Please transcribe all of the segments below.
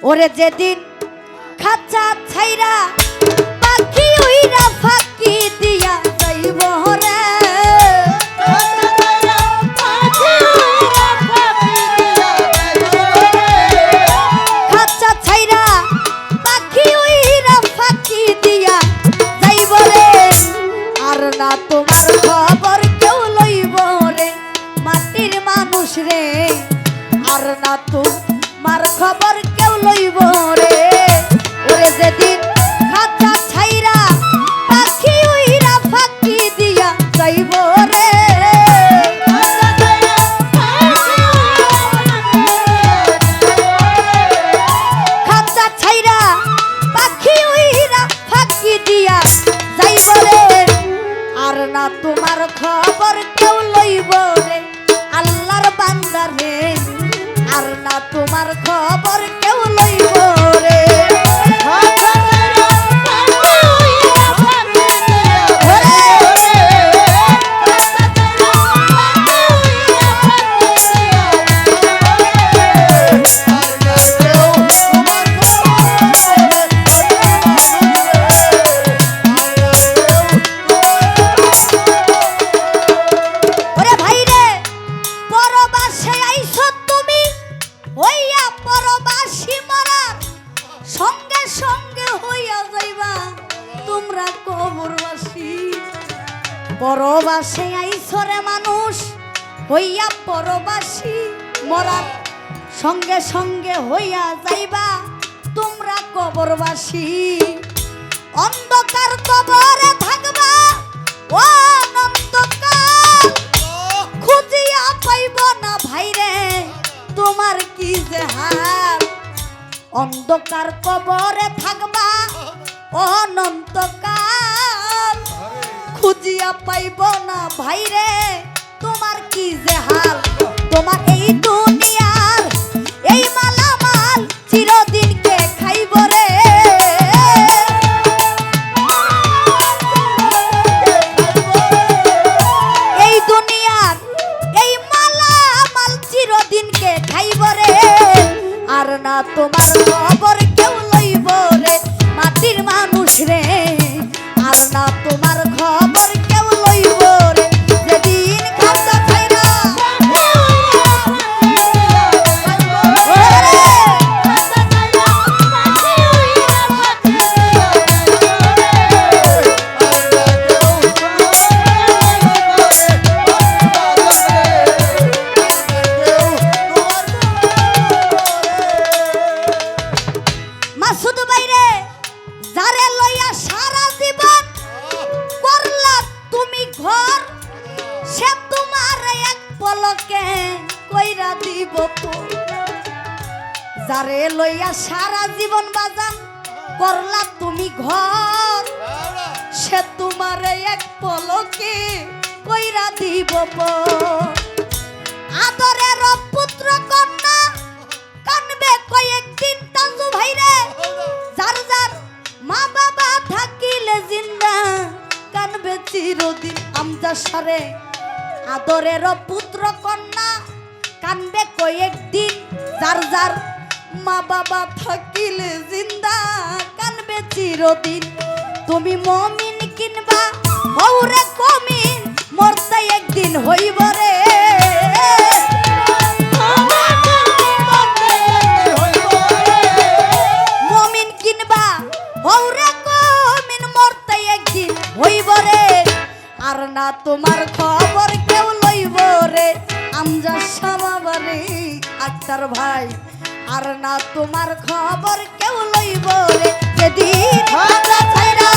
ওরে যেদিন খাঁচা ছাইরা পাখি উইরা ফাঁকি দিয়া যাইব রে, খাঁচা ছাইরা পাখি উইরা ফাঁকি দিয়া যাইব রে, আর না তোমার খবর কেউ লইব রে মাটির মানুষ রে, আর না তোমার খবর কেউ লইব রে। ওরে যেদিন খাঁচা ছাইরা পাখি উইরা ফাঁকি দিয়া যাইব রে, খাঁচা ছাইরা পাখি উইরা ফাঁকি দিয়া যাইব রে, আর না তোমার খবর কেউ লইব রে আল্লাহর বান্দা রে, আর না তোমার খবর কেউ লইব রে। পরবাসে আইসরে মানুষ হইয়া পরবাসী, মরার সঙ্গে সঙ্গে হইয়া যাইবা তোমরা কবরবাসী, অন্ধকার কবরে থাকবা ও অনন্তকাল, খুঁজিয়া পাইব না ভাইরে তোমার কি যে হাল, অন্ধকার কবরে থাকবা অনন্তকাল, খুঁজিয়া পাইব না ভাইরে তোমার কি যে হাল, তোমার এই দুনিয়ার এই মালামাল চিরদিন কে খাইব রে, এই দুনিয়ার এই মালামাল চিরদিন কে খাইব রে, আর না তোমার খবর কেউ লইব রে মাটির মানুষ রে, আর না তোমার খবর কেউ লইব রে, যেদিন খাঁচা ছাইরা মাসুদ বাইরে যারে লইয়া সারা জীবন করলা তুমি ঘর, সে তোমার এক পলকে কইরা দিব তো, যারে লইয়া সারা জীবন বাজান করলা তুমি ঘর, সে তোমার এক পলকে কইরা দিব পর, আদরের পুত্র কন্যা কানবে কয়েকদিন তাজু ভাইরে, যার যার মা বাবা থাকিলে জিন্দা কানবে চিরদিন আমজা সারে, আদরের পুত্র কন্যা কানবে কয়েকদিন, যার যার মা বাবা থাকিলে জিন্দা কানবে চিরদিন, তুমি মমিন কিনবা হৌরে কমিন মরতে একদিন হইব রে, মমিন কিনবা হৌরে কমিন মরতে একদিন হইব রে, আর না তোমার খবর কেউ লইব রে আমজা সামাবারে আক্তার ভাই, আর না তোমার খবর কেউ লইব রে, যেদিন খাঁচা ছাইরা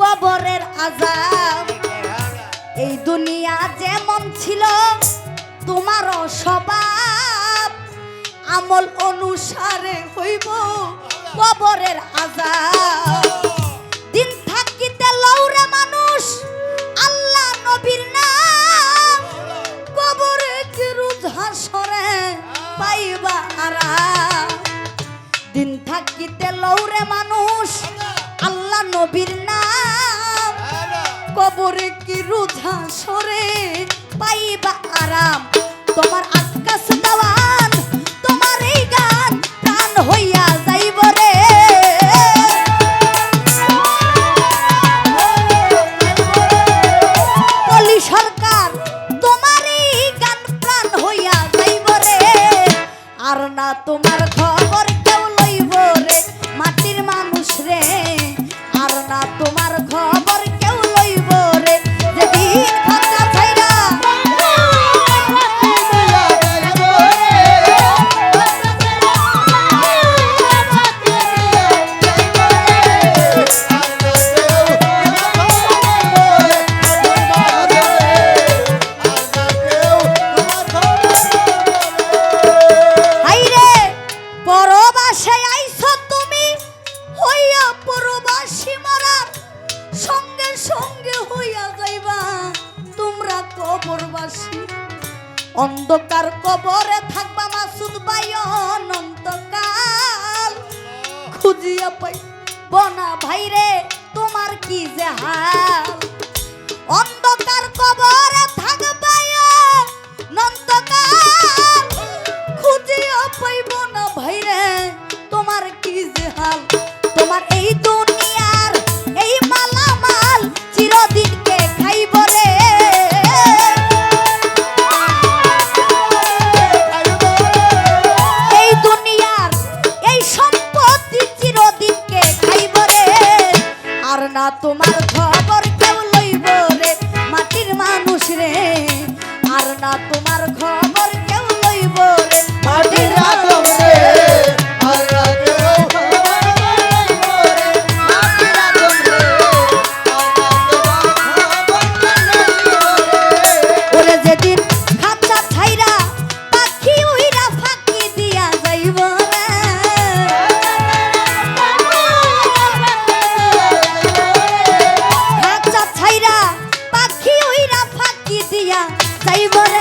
কবরের আযাব, এই দুনিয়া যেমন ছিল তোমারও স্বভাব আমল অনুসারে হইব কবরের আযাব দিন থাকিতে লৌরে মানুষ আল্লাহ নবীর নাম কবরে কি রোজ হাসরে পাইবা আরাম দিন থাকিতে লৌরে মানুষ আল্লাহ নবীর নাম কবরে কি রোজ হাসরে পাইবা আরাম তোমার আকাশ দেওয়ান তোমার এই গান প্রাণ হইয়া যাইব রে কলি সরকার তোমার এই গান প্রাণ হইয়া যাইব রে আর না তোমার খবর কেউ লইব রে মাটির মানুষ রে আর না তোমার খবর কেউ লইব রে যেদিন ফাঁকা ছাইরা অন্ধকার কবরে থাকবা মাসুদ ভাই অনন্তকাল খুঁজিয়া পাই বনা ভাই রে তোমার কি যে হাল অন্ধকার কবরে থাকবা অনন্তকাল খুঁজিয়া পাইব না ভাই রে তোমার কি যে হাল তোমার এই দুনিয়ার এই মালামাল চিরদিন কে খাইব রে না তোমার খবর কেউ লইব রে মাটির মানুষ রে আর না তোমার খবর কেউ লইব রে মাটির আদম রে আর না কেউ খবর লইব রে মাটির আদম রে আর না তোমার খবর লইব রে ওরে যেদিন খাঁচা ছাইরা পাখি উইরা ফাঁকি দিয়া যাইব রে পাখি উইরা ফাঁকি দিয়া যাইব রে